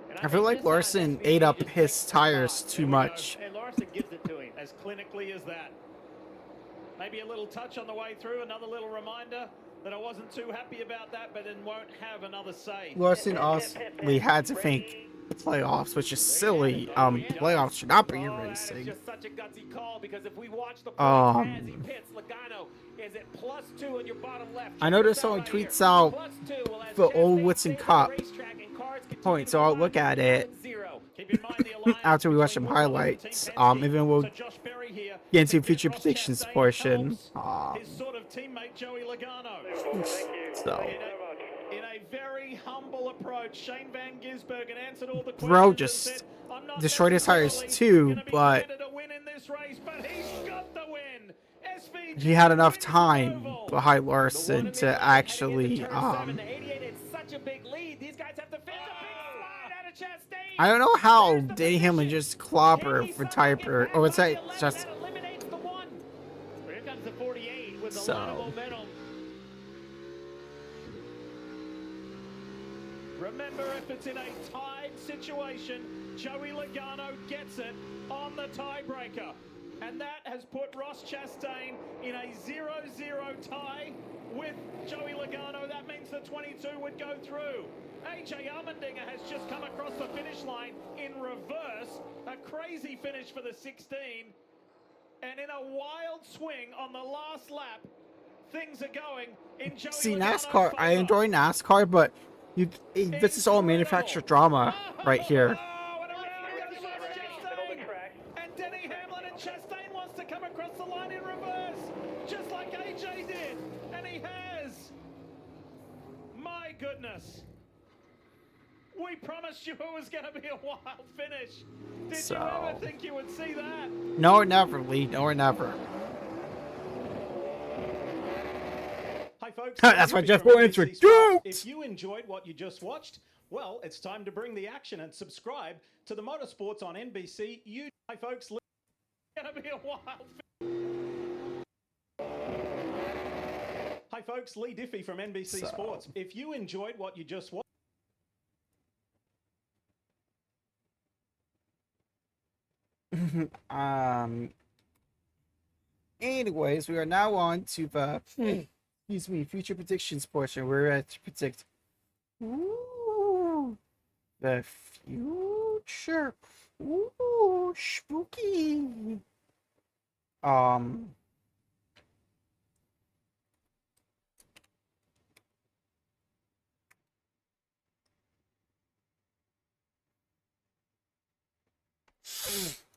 And I feel think like this time Larson SVG ate up just his takes the tires spot. too much. And Larson gives it to him. As clinically as that. Maybe a little touch on the way through, another little reminder that I wasn't too happy about that, but then won't have another say. Larson also had to think playoffs, which is silly. Playoffs should not be That racing. is just such a gutsy call, because if we watch the Um, points as he pits, Logano is at +2 in your bottom left. I noticed someone tweets out +2. Well, as the Chastain old Whitson stays on Cup the racetrack and cars continue point, to so I'll run, look at it 1-0. Keep in mind the alliance after we watch some between Williams and highlights. Team Penske. Even we'll So Josh Berry here get into to future Ross predictions Chastain portion. helps his sort of teammate Joey Logano. So, In a very humble approach, Shane Van Gisbergen answered all the questions. bro and just said, "I'm not destroyed his tires necessarily too, gonna be but committed to win in this race, but he's got the win. SVG he had enough wins time oval. behind The one Larson in the to other actually, heading into turn 7, the 88 had such a big lead. These guys have to finish a big slide out of Chastain. I don't know how There's the Danny Hamlin position. just clobber Can he for somehow get Typer, back or what's on that? the 11? Just That eliminates the 1. Here comes the 48 with a So. lot of momentum. Remember, if it's in a tied situation, Joey Logano gets it on the tiebreaker. And that has put Ross Chastain in a 0-0 tie with Joey Logano. That means the 22 would go through. AJ Allmendinger has just come across the finish line in reverse. A crazy finish for the 16. And in a wild swing on the last lap, things are going in Joey see Logano's NASCAR. I favor. enjoy NASCAR, but this is all manufactured drama right here. Oh, and around goes Ross Chastain. And Denny Hamlin and Chastain wants to come across the line in reverse, just like AJ did, and he has. My goodness. We promised you it was going to be a wild finish. Did So. you ever think you would see that? No or never, Lee. No or never. Hi folks, That's why Jeff Moore answered, If "Don't!" you enjoyed what you just watched, well, it's time to bring the action and subscribe to the Motorsports on NBC. Hi folks, It's going to be a wild finish. hi Hi, folks. Lee Diffie from NBC So- Sports. If you enjoyed what you just watched, Anyways, we are now on to the excuse me, future predictions portion. We're at to predict ooh, the future. Ooh, spooky. Um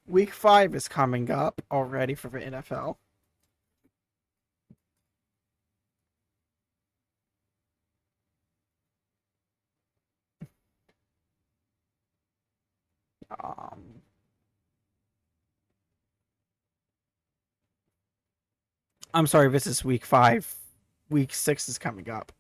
Week 5 is coming up already for the NFL. Um, I'm sorry, this is week 5. Week 6 is coming up.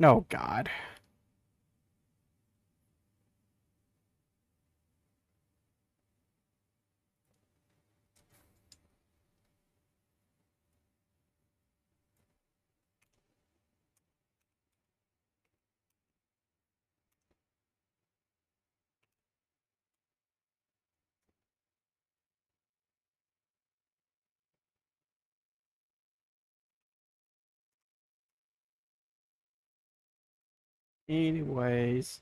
No, God. Anyways.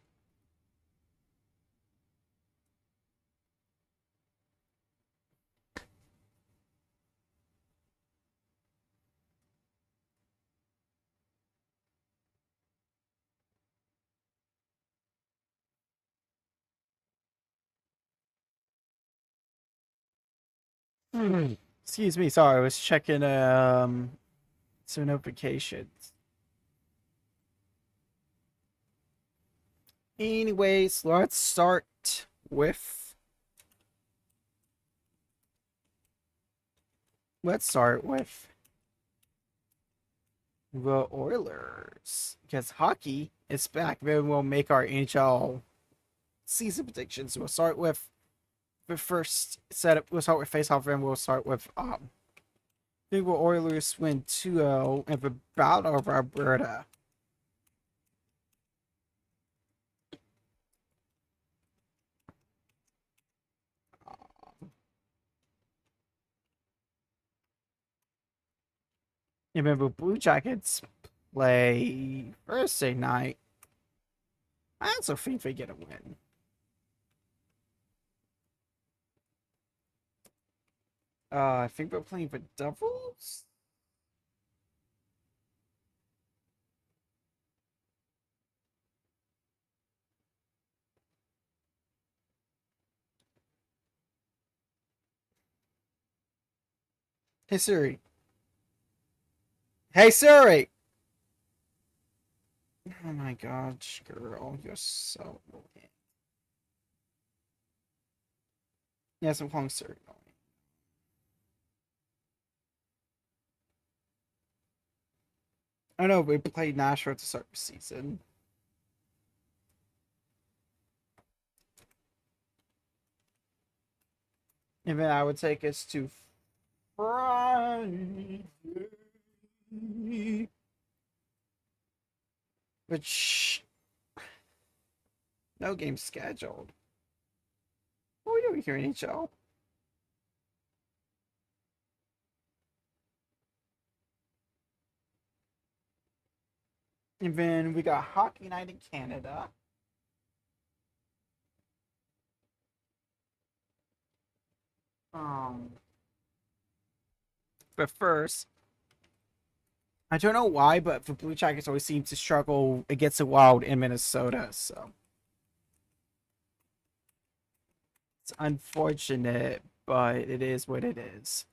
Excuse me, sorry, I was checking some notifications. Anyways, let's start with the Oilers. Because hockey is back. Then we'll make our NHL season predictions. We'll start with the first setup. We'll start with face-off, then we'll start with I think the Oilers win 2-0 in the Battle of Alberta. And then the Blue Jackets play Thursday night. I also think they get a win. I think we're playing the Devils. Hey Siri. Hey Siri. Oh my gosh, girl, you're so annoying. Yes, I'm calling Siri. I know we played Nashville to start the season. And then I would take us to Friday. Which no game scheduled. What are we doing here, NHL? And then we got Hockey Night in Canada. But first, I don't know why, but the Blue Jackets always seem to struggle against the Wild in Minnesota, so it's unfortunate, but it is what it is.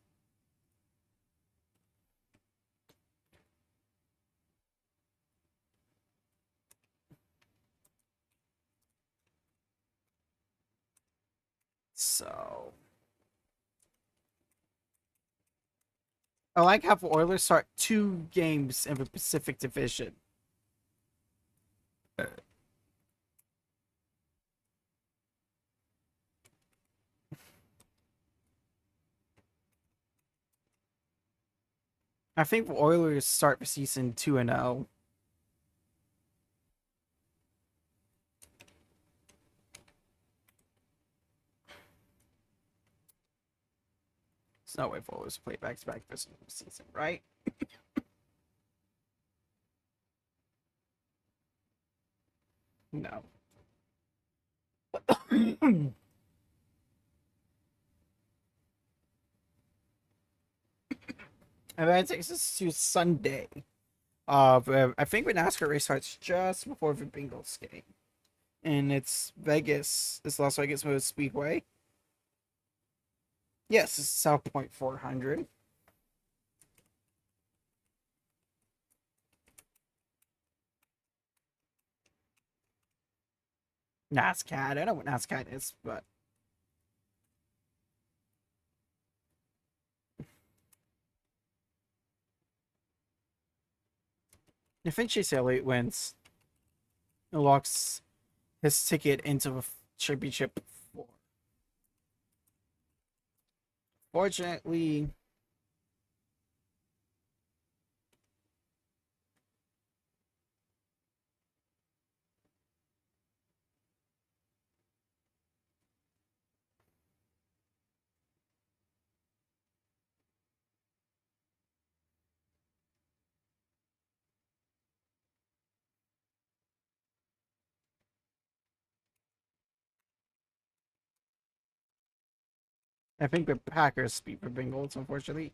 So I like how the Oilers start 2 games in the Pacific Division. I think the Oilers start the season 2-0. There's no way for Oilers to play back-to-back this season, right? No. And that takes us to Sunday. I think the NASCAR race starts just before the Bengals game, and it's Vegas. It's Las Vegas Motor Speedway. Yes, it's South Point 400. NASCAR. I don't know what NASCAR is, but if Chase Elliott wins, it locks his ticket into the championship four. Fortunately, I think the Packers beat the Bengals, unfortunately.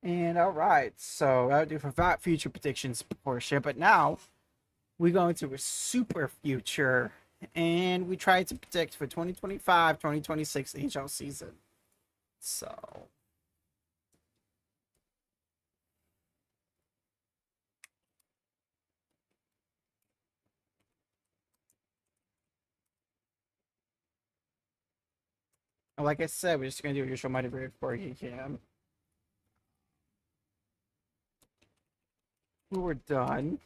And all right, so that'll do for that future predictions portion. But now we go into a super future, and we try to predict for 2025, 2026 NHL season. So like I said, we're just gonna do a usual mighty brave before you can. We're done.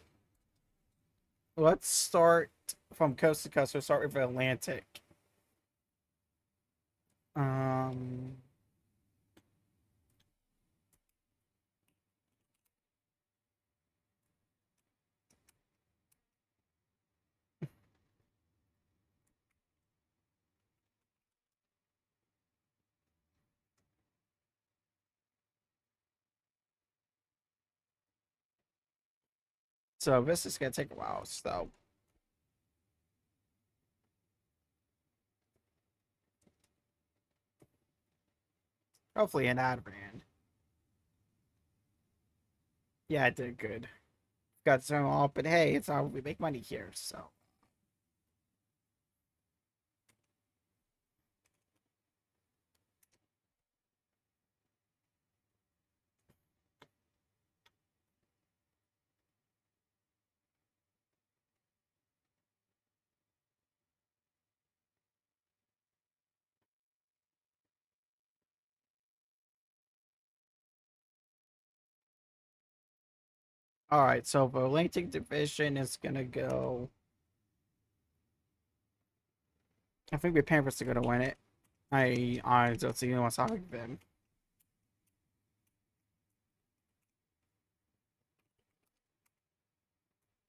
Let's start from coast to coast. We'll start with the Atlantic. Um, so this is gonna take a while. So hopefully an ad ran. Yeah, I did good. Got some off, but hey, it's how we make money here. So all right, so the Atlantic division is gonna go. I think the Panthers are gonna win it. I don't see anyone stopping them.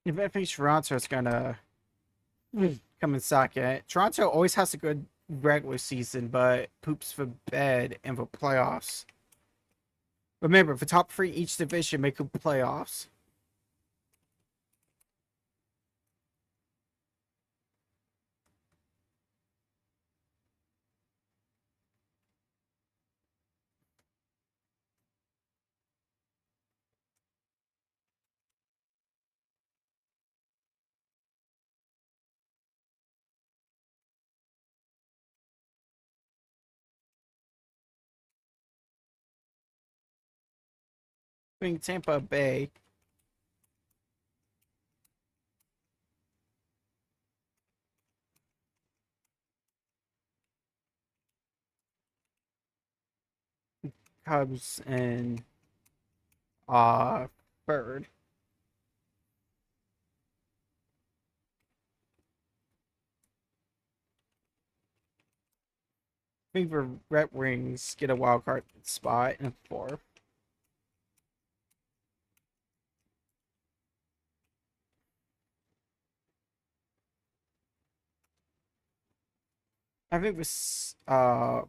If I think Toronto is gonna come in second. Toronto always has a good regular season, but poops for bed in the playoffs. Remember, the top three each division make the playoffs. I think Tampa Bay. Cubs and third. think the Red Wings get a wild card spot in 4. I think this I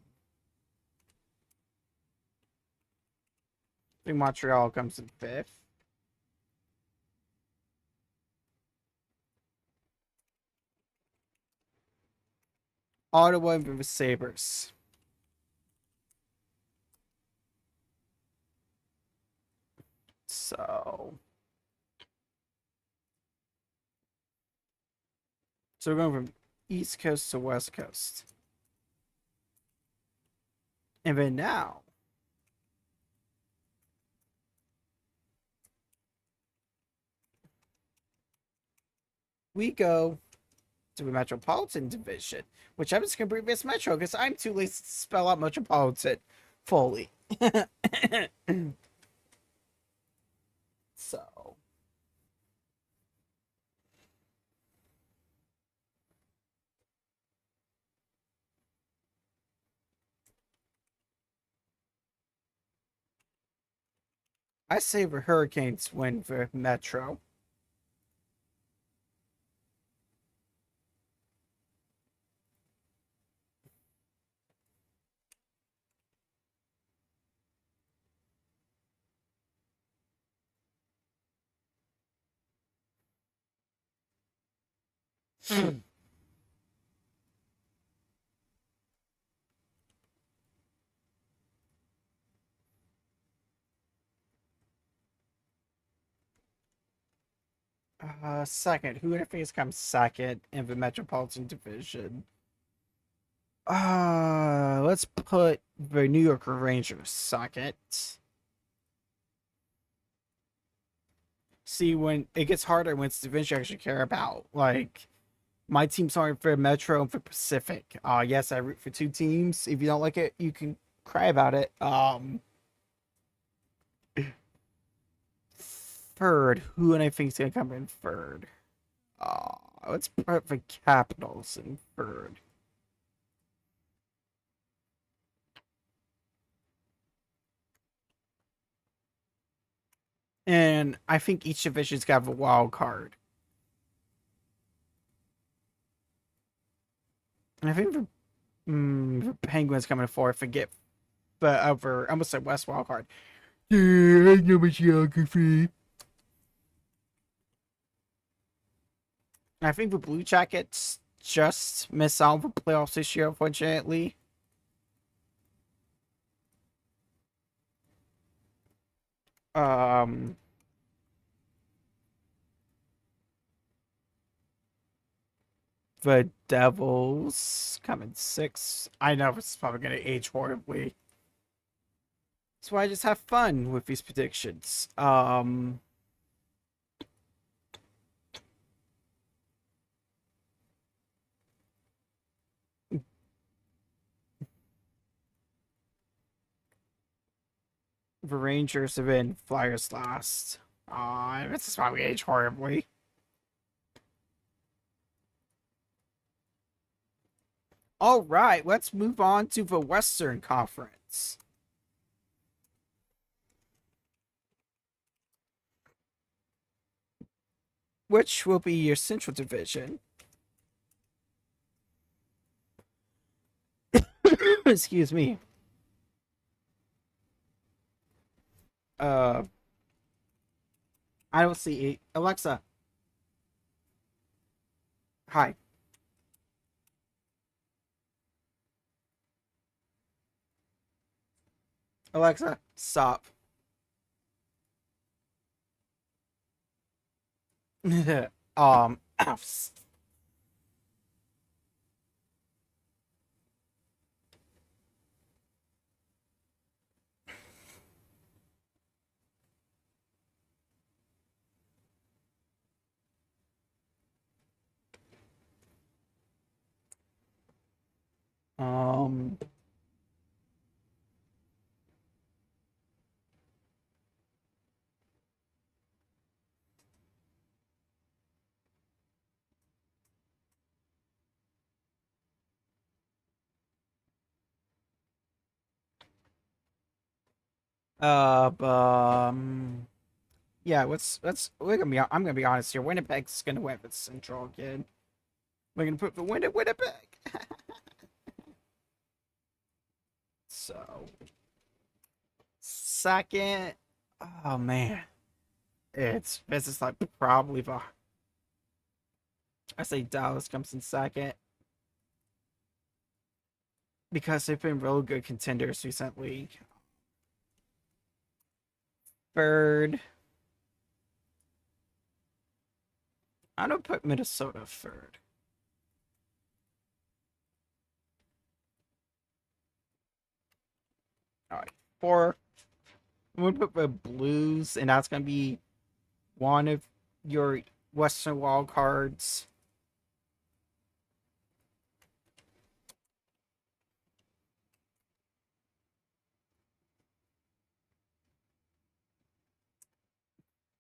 think Montreal comes in 5th. Ottawa and the Sabres. So we're going from East Coast to West Coast. And then now we go to the Metropolitan Division, which I'm just going to bring this Metro because I'm too lazy to spell out Metropolitan fully. So I say the Hurricanes win the Metro. Second. Who do you think comes second in the Metropolitan Division? Let's put the New York Rangers second. See, when it gets harder, when it's division you actually care about. Like, my team's only for Metro and for Pacific. Yes, I root for 2 teams. If you don't like it, you can cry about it. Third. Who and I think is gonna come in third? Let's put the Capitals in third. And I think each division's got a wild card. And I think the Penguins coming fourth. Forget the other. I almost said West wild card. Yeah, I know my geography. I think the Blue Jackets just miss out on the playoffs this year, unfortunately. Um, the Devils coming 6th. I know it's probably gonna age horribly. That's why I just have fun with these predictions. The Rangers have been Flyers last. This is probably age horribly. All right, let's move on to the Western Conference. Which will be your Central Division. Excuse me. I don't see Alexa. Hi. Alexa, stop. um, um, Yeah, we're gonna be. I'm gonna be honest here. Winnipeg's gonna win the Central again. We're gonna put the win at Winnipeg. So, second. Oh man, this is like probably the. I say Dallas comes in second because they've been real good contenders recently. Third, I'm gonna put Minnesota third. All right, four. I'm gonna put the Blues, and that's gonna be one of your Western wild cards.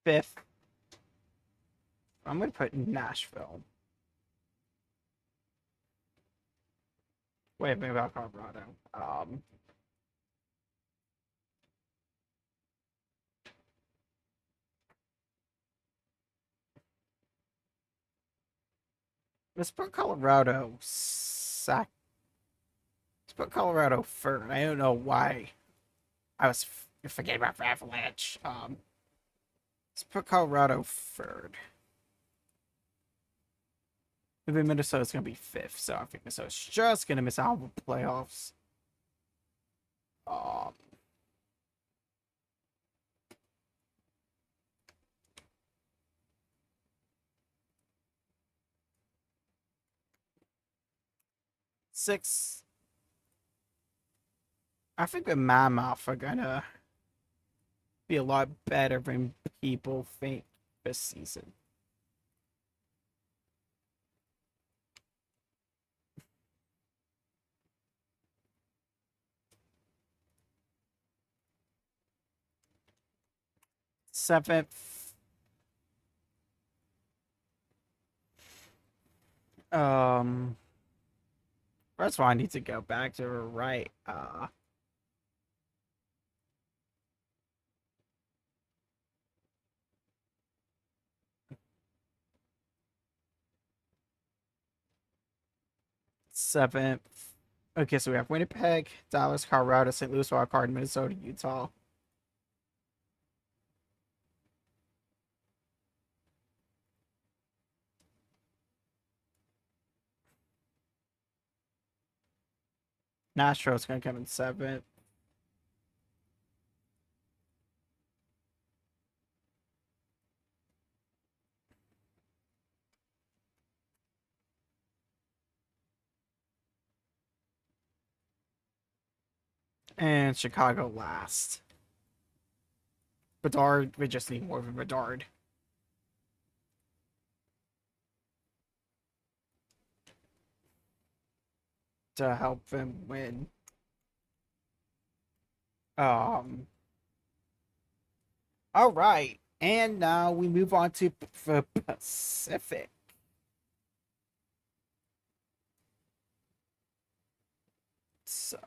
Fifth, I'm gonna put Nashville. Wait, maybe about Colorado. Let's put Colorado Let's put Colorado third. I don't know why I was forgetting about Avalanche. Let's put Colorado third. Maybe Minnesota's gonna be fifth, so I think Minnesota's just gonna miss out on the playoffs. Um, Six. I think the Mammoth are gonna be a lot better than people think this season. Seventh. Um, that's why I need to go back to the right. Seventh. Okay, so we have Winnipeg, Dallas, Colorado, St. Louis Wildcard, Minnesota, Utah. Nashville's gonna come in seventh. And Chicago last. Bedard, we just need more of a Bedard to help them win. All right, and now we move on to the Pacific. So,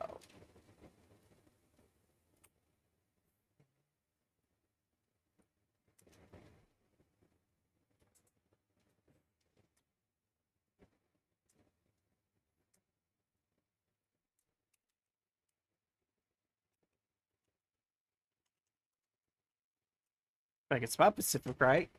I think it's about Pacific, right?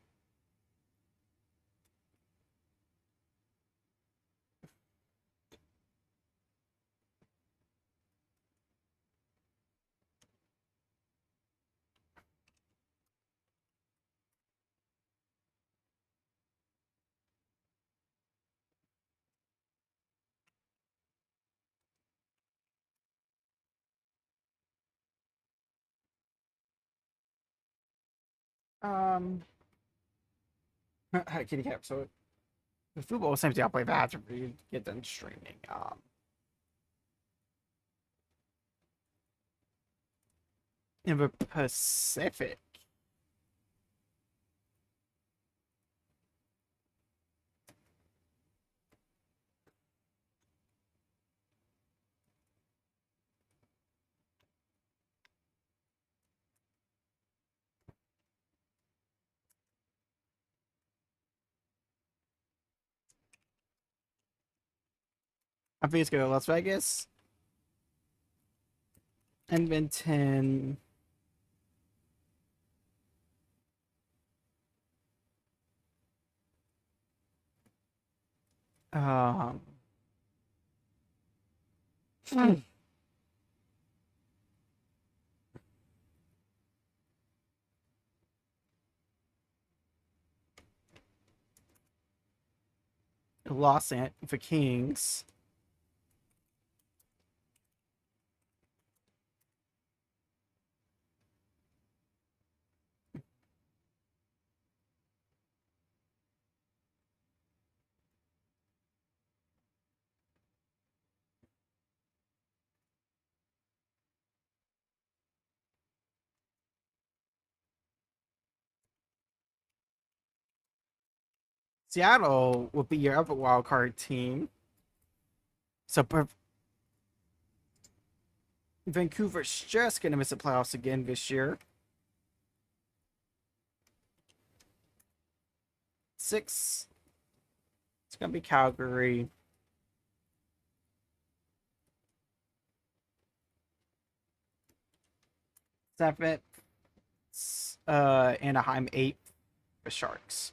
Um, Kitty Cap. So the football seems to play that after we get done streaming. In the Pacific. I think it's going to Las Vegas. Edmonton. Um. Los Angeles Kings. Seattle will be your other wild card team. So Vancouver's just gonna miss the playoffs again this year. 6. It's gonna be Calgary. 7th, Anaheim. 8th, the Sharks.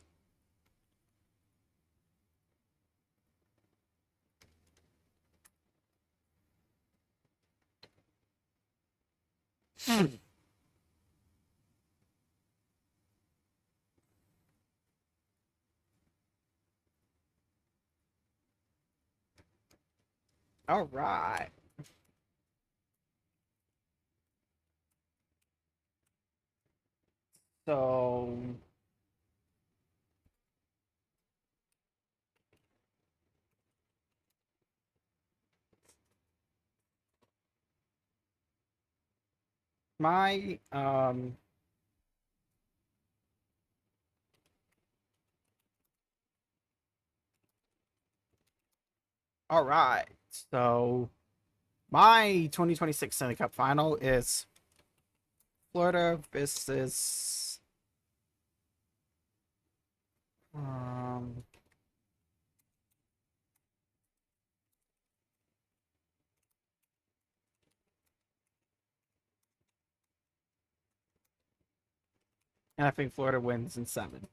All right. So my all right. So my 2026 Stanley Cup final is Florida versus um and I think Florida wins in 7.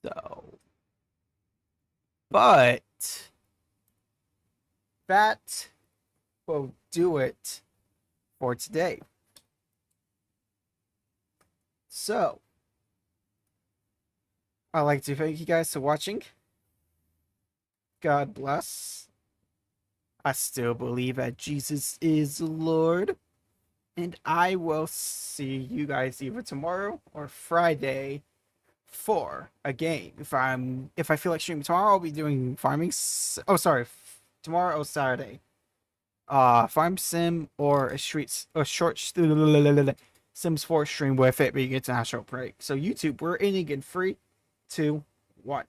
So but that will do it for today. So I'd like to thank you guys for watching. God bless. I still believe that Jesus is Lord. And I will see you guys either tomorrow or Friday for a game. If I feel like streaming tomorrow, I'll be doing farming. Tomorrow or Saturday. Farm sim or a short Sims 4 stream with it, but you get to national break. So YouTube, we're ending in 3, 2, 1.